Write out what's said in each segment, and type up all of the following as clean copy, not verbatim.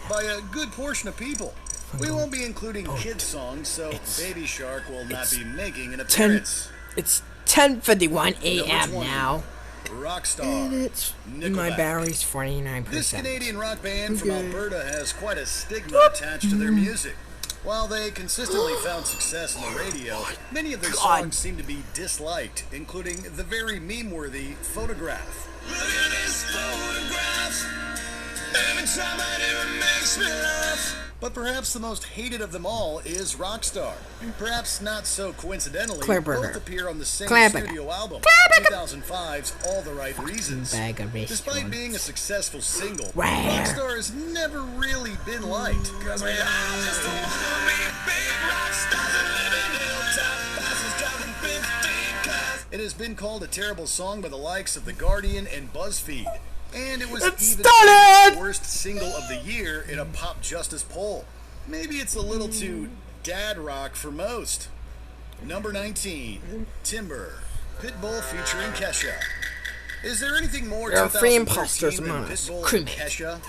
by a good portion of people. We won't be including kids' songs, so Baby Shark will not be making an appearance. It's 10:51 a.m. Number 20, now. Rockstar. And it's my Nickelback. battery's 49%. This Canadian rock band from Alberta has quite a stigma attached to their music. While they consistently found success on the radio, many of their songs seem to be disliked, including the very meme-worthy Photograph. Look at this photograph. Every time I do it makes me laugh. But perhaps the most hated of them all is Rockstar. Perhaps not so coincidentally, both appear on the same studio album, 2005's All the Right Reasons. Despite being a successful single, Rockstar has never really been liked. It has been called a terrible song by the likes of The Guardian and BuzzFeed. And it was even the worst single of the year in a Pop Justice poll. Maybe it's a little too dad rock for most. Number 19, Timber, Pitbull featuring Kesha. Is there anything more 2013 than Pitbull and Kesha?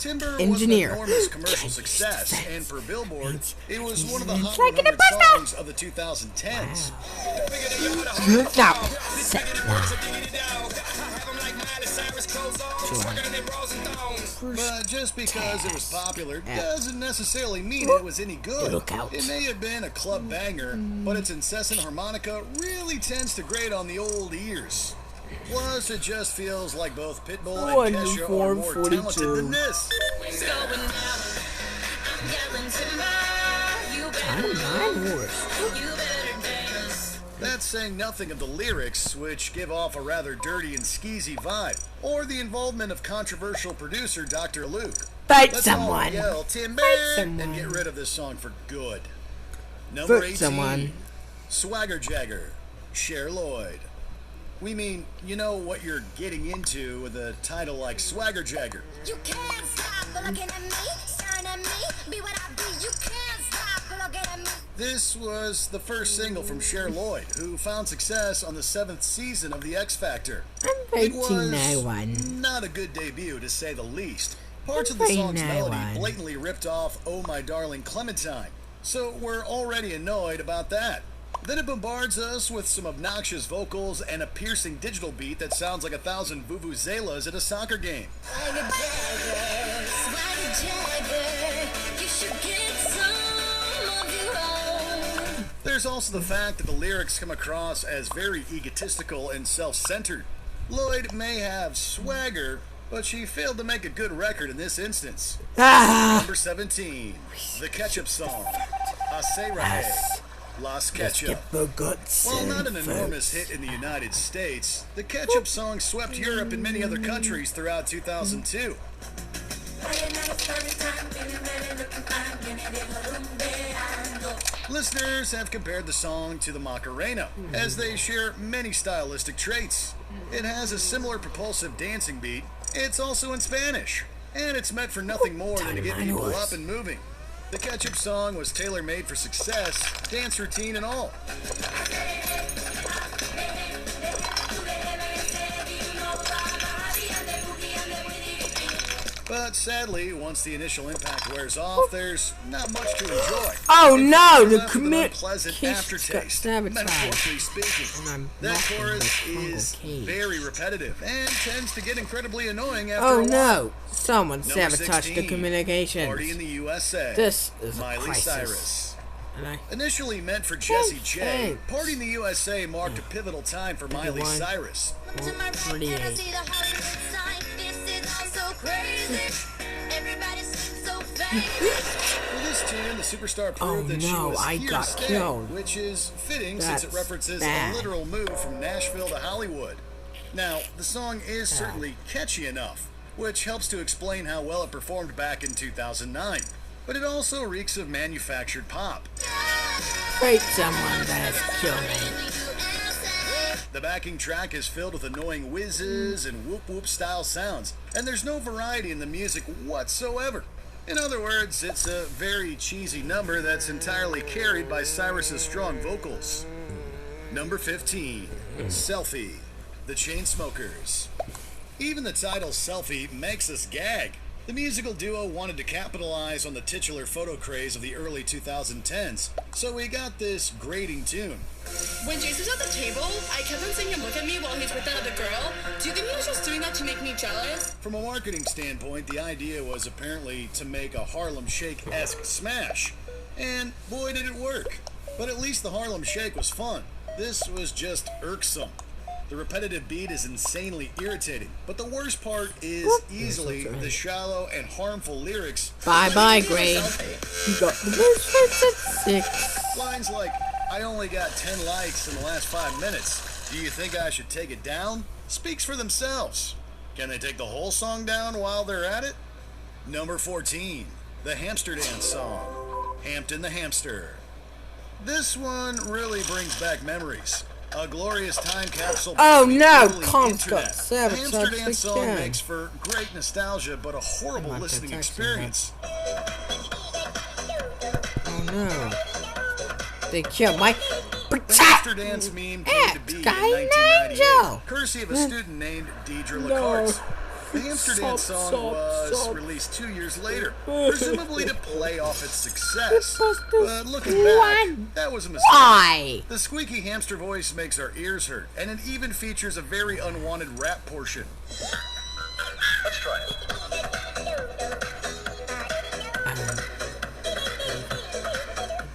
Timber was an enormous commercial success, and per Billboard, it was one of the hot 100 songs of the 2010s. But just because it was popular doesn't necessarily mean it was any good. It may have been a club banger, but its incessant harmonica really tends to grate on the old ears. Plus, it just feels like both Pitbull and Kesha are more talented than this. That's saying nothing of the lyrics, which give off a rather dirty and skeezy vibe, or the involvement of controversial producer Dr. Luke. Let's all yell Timber and get rid of this song for good. Number 18, Swagger Jagger, Cher Lloyd. We mean, you know what you're getting into with a title like Swagger Jagger. You can't stop looking at me, staring at me, be what I be, you can't stop looking at me. This was the first single from Cher Lloyd, who found success on the 7th season of The X Factor. It was not a good debut, to say the least. Parts of the song's melody blatantly ripped off Oh My Darling Clementine, so we're already annoyed about that. Then it bombards us with some obnoxious vocals and a piercing digital beat that sounds like 1,000 vuvuzelas at a soccer game. There's also the fact that the lyrics come across as very egotistical and self-centered. Lloyd may have swagger, but she failed to make a good record in this instance. Number 17, The Ketchup Song, Assez Rahe. Las Ketchup. While not an enormous hit in the United States, the Ketchup Song swept Europe and many other countries throughout 2002. Listeners have compared the song to the Macarena, as they share many stylistic traits. It has a similar propulsive dancing beat, it's also in Spanish, and it's meant for nothing more than to get people up and moving. The Ketchup Song was tailor-made for success, dance routine and all. But sadly, once the initial impact wears off, there's not much to enjoy. Oh no, the unpleasant aftertaste, metaphorically speaking. That chorus is very repetitive and tends to get incredibly annoying after a while. No, someone sabotaged the communications. Party in the USA. This is Miley Cyrus. Initially meant for Jessie J, Party in the USA marked a pivotal time for Miley Cyrus. For this tune, the superstar proved that she was here to stay, which is fitting since it references a literal move from Nashville to Hollywood. Now, the song is certainly catchy enough, which helps to explain how well it performed back in 2009. But it also reeks of manufactured pop. Wait, someone that's killing. The backing track is filled with annoying whizzes and whoop-whoop style sounds, and there's no variety in the music whatsoever. In other words, it's a very cheesy number that's entirely carried by Cyrus's strong vocals. Number 15, Selfie, The Chainsmokers. Even the title Selfie makes us gag. The musical duo wanted to capitalize on the titular photo craze of the early 2010s, so we got this grating tune. When Jason was at the table, I kept on seeing him look at me while he's with that other girl. Do you think he was just doing that to make me jealous? From a marketing standpoint, the idea was apparently to make a Harlem Shake-esque smash. And boy did it work. But at least the Harlem Shake was fun. This was just irksome. The repetitive beat is insanely irritating, but the worst part is easily the shallow and harmful lyrics. Bye-bye, Gray. You got the worst hits at 6. Lines like, I only got 10 likes in the last 5 minutes. Do you think I should take it down? Speaks for themselves. Can they take the whole song down while they're at it? Number 14, the Hamster Dance song, Hampton the Hamster. This one really brings back memories. A glorious time capsule. Oh no, Com's got sabotaged the Hamster Dance song again. makes for great nostalgia, but a horrible listening experience. Oh no. They killed my The Hamster Dance meme came to be in 1998, courtesy of a student named Deidre LaCarte. The Hamster Dance song was released 2 years later, presumably to play off its success. But looking back, that was a mistake. Why? The squeaky hamster voice makes our ears hurt, and it even features a very unwanted rap portion. Let's try it.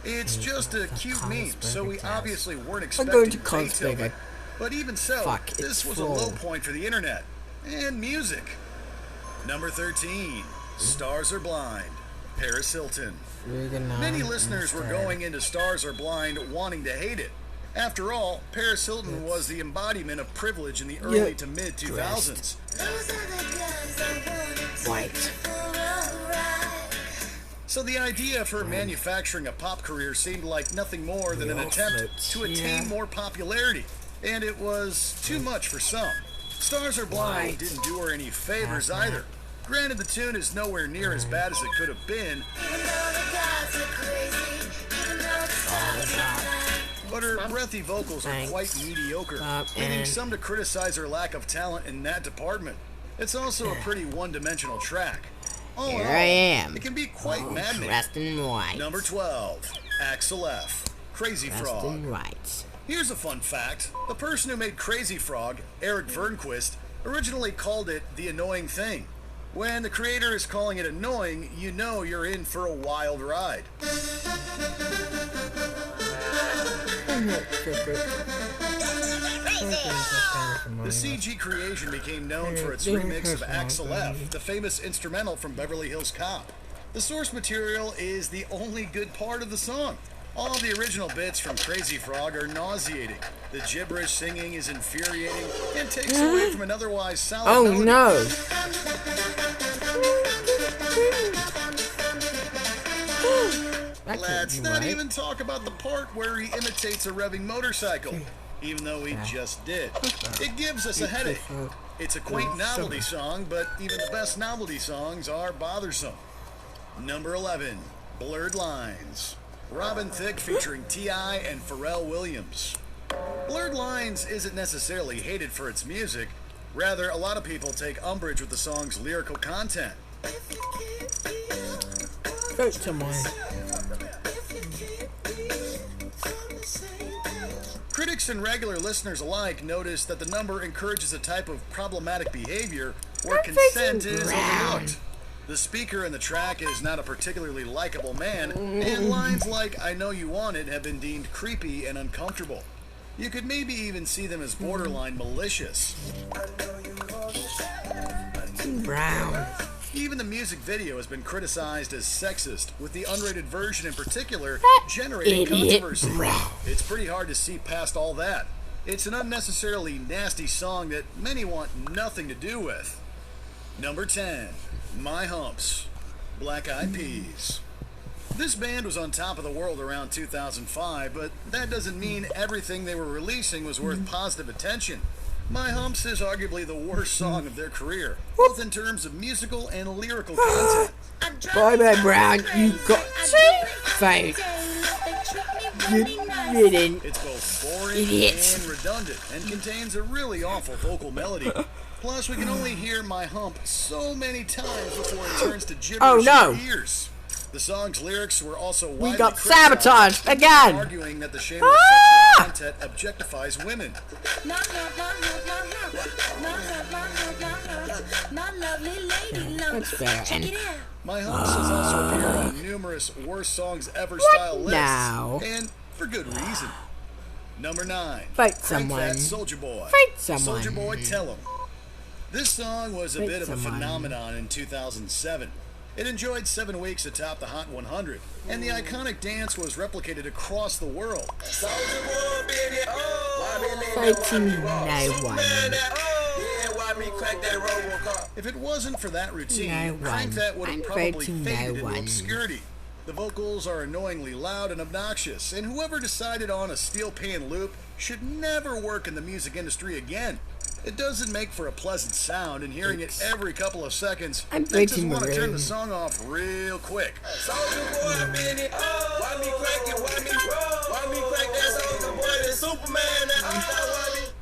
It's just a cute meme, so we obviously weren't expecting Beethoven. But even so, this was a low point for the internet. And music. Number 13, Stars Are Blind, Paris Hilton. Many listeners were going into Stars Are Blind wanting to hate it. After all, Paris Hilton was the embodiment of privilege in the early to mid-2000s. White. So the idea of her manufacturing a pop career seemed like nothing more than an attempt to attain more popularity. And it was too much for some. Stars Are Blind didn't do her any favors either. Granted, the tune is nowhere near as bad as it could have been, but her breathy vocals are quite mediocre, leading some to criticize her lack of talent in that department. It's also a pretty one-dimensional track. All in all, I am. It can be quite maddening. Dressed in white. Number 12, Axel F. Crazy Frog. Dressed in white. Here's a fun fact. The person who made Crazy Frog, Eric Vernquist, originally called it The Annoying Thing. When the creator is calling it annoying, you know you're in for a wild ride. The CG creation became known for its remix of Axel F., the famous instrumental from Beverly Hills Cop. The source material is the only good part of the song. All the original bits from Crazy Frog are nauseating. The gibberish singing is infuriating and takes away from an otherwise solid melody. No. Let's not even talk about the part where he imitates a revving motorcycle, even though he just did. It gives us a headache. It's a quaint novelty song, but even the best novelty songs are bothersome. Number 11, Blurred Lines. Robin Thicke featuring T.I. and Pharrell Williams. Blurred Lines isn't necessarily hated for its music. Rather, a lot of people take umbrage with the song's lyrical content. Vote someone. Critics and regular listeners alike notice that the number encourages a type of problematic behavior where consent is overlooked. The speaker in the track is not a particularly likable man, and lines like, I know you want it, have been deemed creepy and uncomfortable. You could maybe even see them as borderline malicious. Brown. Even the music video has been criticized as sexist, with the unrated version in particular generating controversy. It's pretty hard to see past all that. It's an unnecessarily nasty song that many want nothing to do with. Number 10. My Humps, Black Eyed Peas. This band was on top of the world around 2005, but that doesn't mean everything they were releasing was worth positive attention. My Humps is arguably the worst song of their career, both in terms of musical and lyrical content. Bye-bye, Brown. You got to fight. It's both boring and redundant, and contains a really awful vocal melody. Plus, we can only hear My Hump so many times before it turns to gibberish Oh, no. in our ears. The song's lyrics were also widely We got criticized, sabotaged again. arguing that the shameless sexual content objectifies women. That's fair. And My Hump has also appeared on numerous worst songs ever style lists, now? and for good reason. Number 9. Fight Crank someone. That Soulja Boy. Fight someone. Soulja Boy, Tell 'Em. This song was a Fight bit of a someone. phenomenon in 2007. It enjoyed 7 weeks atop the Hot 100, and the iconic dance was replicated across the world. fighting no one. If it wasn't for that routine, No Crank one. That would I'm have probably fighting faded no into one. obscurity. The vocals are annoyingly loud and obnoxious, and whoever decided on a steel pan loop should never work in the music industry again. It doesn't make for a pleasant sound, and hearing it every couple of seconds I'm makes us fighting want to turn the maroon. song off real quick.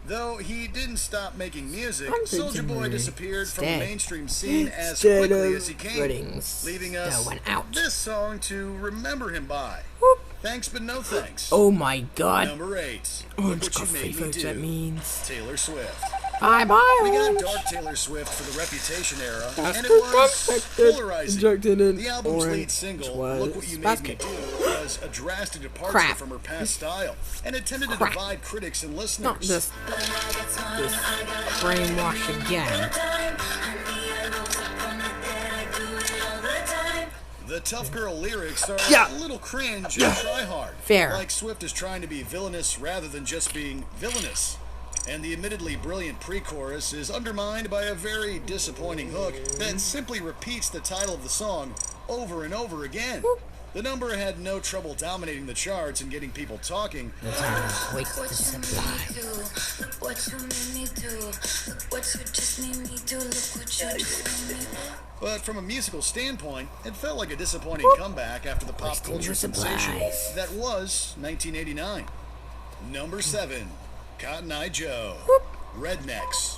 Though he didn't stop making music, I'm Soulja fighting Boy maroon. disappeared from the Instead. mainstream scene as Instead quickly of as he came, weddings, leaving that us went out. this song to remember him by. Whoop. Thanks but no thanks. Oh my god. Number 8. Orange Look What You coffee, Made Me folks, that Do. means. Taylor Swift. Bye bye. We got Orange. dark Taylor Swift for the Reputation era, After and it was expected, polarizing. injected in The album's orange lead single, was Look What You Made Me basket. Do, was a drastic departure Crap. from her past style, and it tended to Crap. divide critics and listeners. Not this brainwash again. The tough girl lyrics are Yeah. a little cringe and try hard. Fair. Like Swift is trying to be villainous rather than just being villainous. And the admittedly brilliant pre-chorus is undermined by a very disappointing hook that simply repeats the title of the song over and over again. The number had no trouble dominating the charts and getting people talking. The time is wasted supply. But from a musical standpoint, it felt like a disappointing comeback after the pop Wasting culture your sensation supplies. that was 1989. Number 7, Cotton Eye Joe, Rednecks.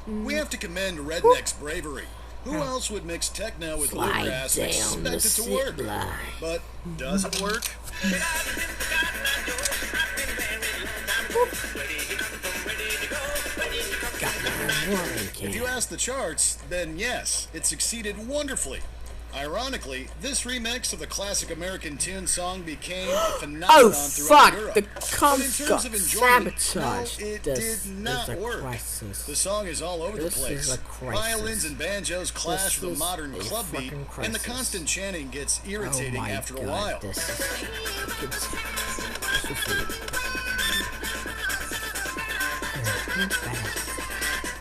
We have to commend Rednecks' bravery. Who else would mix techno with Slide bluegrass and down expect the it to work? zip line. But does it work? Got my warning If you can. ask the charts, then yes, it succeeded wonderfully. Ironically, this remix of the classic American tune song became a phenomenon Oh throughout fuck! Europe. The But in comps terms got of enjoyment, sabotaged. no, it This did not is a work. crisis. The song is all over This the place. is a crisis. Violins and banjos clash This with a is modern a club beat, fucking and the crisis. constant chanting gets Oh irritating my after a god, while. this is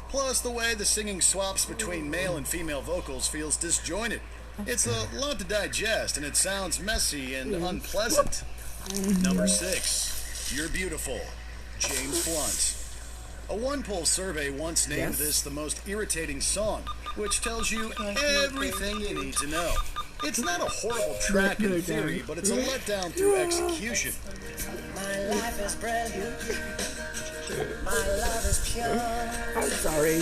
Plus, the way the singing swaps between male and female vocals feels disjointed. It's a lot to digest, and it sounds messy and unpleasant. Number 6, You're Beautiful, James Blunt. A one-poll survey once named Yes. this the most irritating song, which tells you everything you need to know. It's not a horrible track in theory, but it's a letdown through execution. My life is brilliant. My love is pure. I'm sorry.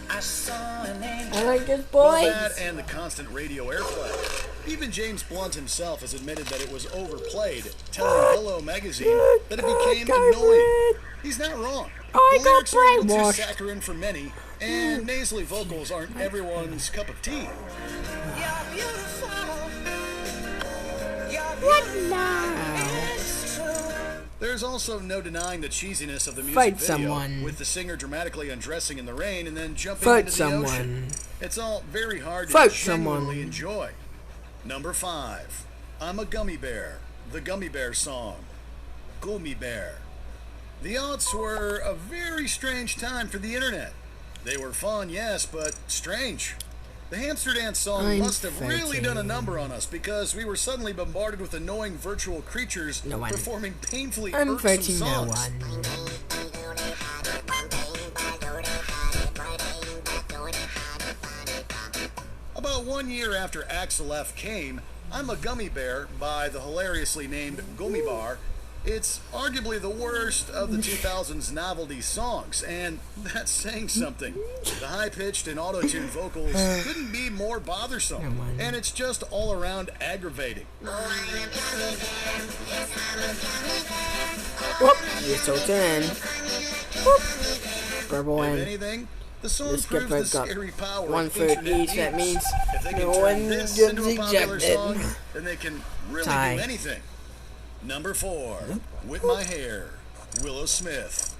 I saw an angel. I like this Well, boy. that and the constant radio airplay. Even James Blunt himself has admitted that it was overplayed, telling Hello Magazine that it became annoying. He's not wrong. I The got lyrics are a little too brainwashed. saccharine for many, and nasally vocals aren't everyone's cup of tea. You're beautiful. You're What beautiful. now? It's true. There's also no denying the cheesiness of the music Fight video, someone. with the singer dramatically undressing in the rain and then jumping Fight into the someone. ocean. It's all very hard to Fight genuinely someone. enjoy. Number 5, I'm a Gummy Bear, the Gummy Bear song, Gummy Bear. The aughts were a very strange time for the internet. They were fun, yes, but strange. The hamster dance song I'm must have really fighting. done a number on us because we were suddenly bombarded with annoying virtual creatures No one. performing painfully I'm irksome fighting no songs. one. About 1 year after Axel F came, I'm a Gummy Bear by the hilariously named Gummy Bar It's arguably the worst of the 2000s novelty songs, and that's saying something. The high-pitched and auto-tuned vocals couldn't be more bothersome, and it's just all around aggravating. Whoop, you're so thin. Whoop. Purple If and anything, the song this proves the Skipper got scary power one of foot internet each. That memes. means If they no can one turn this gets into a popular ejected. song, then they can really Tie. do anything. Number 4, Whip My Hair, Willow Smith.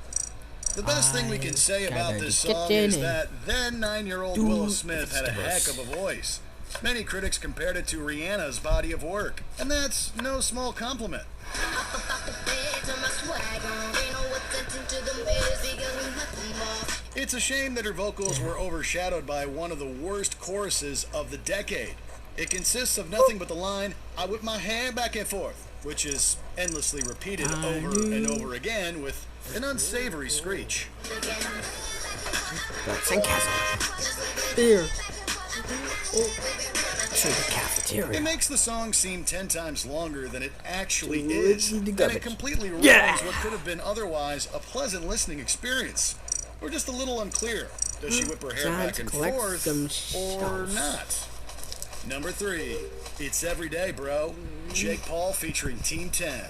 The best thing we can say about gotta this get song in is and that then 9-year-old do Willow Smith had a heck vegetables. of a voice. Many critics compared it to Rihanna's body of work, and that's no small compliment. It's a shame that her vocals were overshadowed by one of the worst choruses of the decade. It consists of nothing but the line, "I whip my hair back and forth," which is endlessly repeated over and over again with an unsavory screech. Sandcastle. Beer. To the cafeteria. It makes the song seem 10 times longer than it actually is, the and it garbage. completely ruins what could have been otherwise a pleasant listening experience. We're just a little unclear. Does she whip her hair Time back to and collect forth, some or shells. not? Number 3, It's Everyday, Bro, Jake Paul featuring Team 10.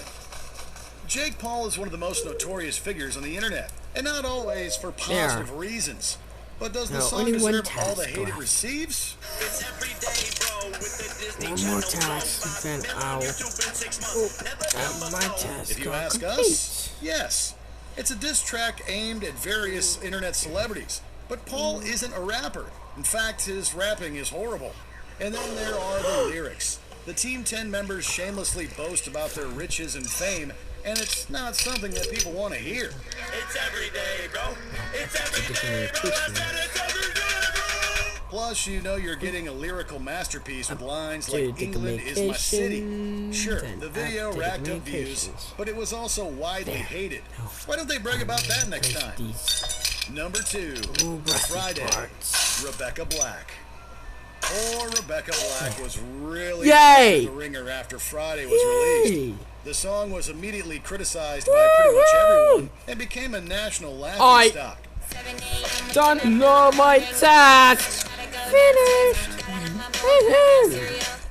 Jake Paul is one of the most notorious figures on the internet, and not always for positive reasons. But does the No, song only one deserve all the task hate it left. receives? One more task, then I'll have my task. If you ask us, yes. It's a diss track aimed at various internet celebrities. But Paul isn't a rapper. In fact, his rapping is horrible. And then there are the lyrics. The Team 10 members shamelessly boast about their riches and fame, and it's not something that people want to hear. It's every day, bro. It's every day, bro. It's every day, bro. Plus, you know you're getting a lyrical masterpiece with lines like "England is my city." Sure, the video racked up views, but it was also widely hated. Why don't they brag about that next time? Number 2, Friday, Rebecca Black. Poor Rebecca Black was really the ringer after Friday was released. The song was immediately criticized by pretty much everyone and became a national laughing stock. Done all my tasks. Finished.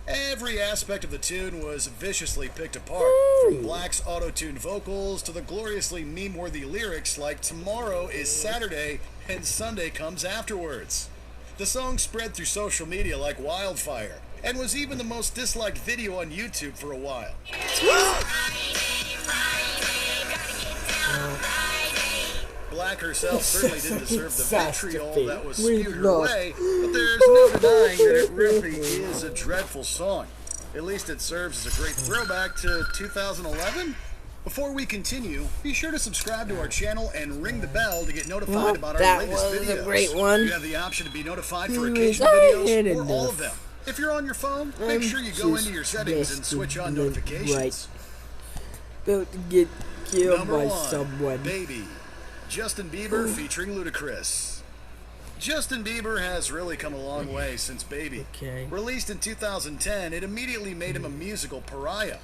Every aspect of the tune was viciously picked apart, from Black's auto-tuned vocals to the gloriously meme-worthy lyrics like "Tomorrow is Saturday and Sunday comes afterwards." The song spread through social media like wildfire, and was even the most disliked video on YouTube for a while. Black herself certainly didn't deserve the vitriol that was spewed her way, but there's no denying that it really is a dreadful song. At least it serves as a great throwback to 2011. Before we continue, be sure to subscribe to our channel and ring the bell to get notified about our latest videos. That was a great one. You have the option to be notified for occasional videos or all of them. If you're on your phone, make sure you go into your settings and switch on notifications. About to get killed Number by 1, someone. Baby, Justin Bieber featuring Ludacris. Justin Bieber has really come a long way since Baby. Okay. Released in 2010, it immediately made him a musical pariah.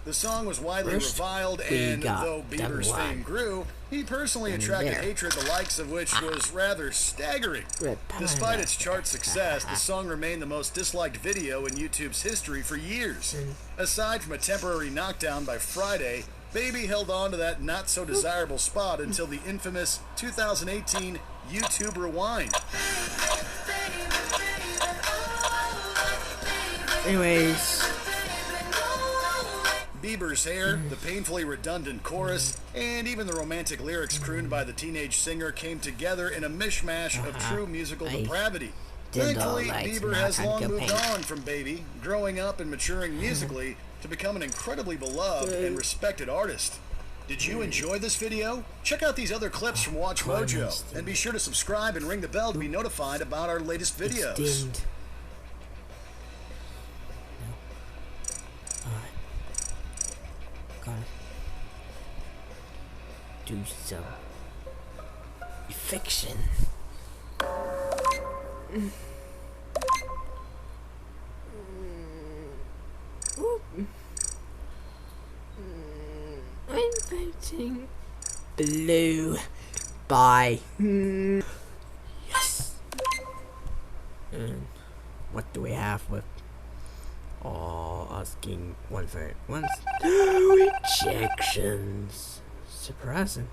The song was widely reviled, and though Bieber's fame grew, he personally attracted hatred, the likes of which was rather staggering. Despite its chart success, the song remained the most disliked video in YouTube's history for years. Aside from a temporary knockdown by Friday, Baby held on to that not-so-desirable spot until the infamous 2018 YouTube Rewind. Anyways, Bieber's hair, the painfully redundant chorus, and even the romantic lyrics crooned by the teenage singer came together in a mishmash of true musical depravity. Thankfully, Bieber has long moved on from Baby, growing up and maturing musically to become an incredibly beloved and respected artist. Did you enjoy this video? Check out these other clips from Watch Mojo, and be sure to subscribe and ring the bell to be notified about our latest videos. It's dimmed. Gotta do some fiction. painting blue. Bye. Yes. And what do we have with asking one for once? Rejections. Surprising.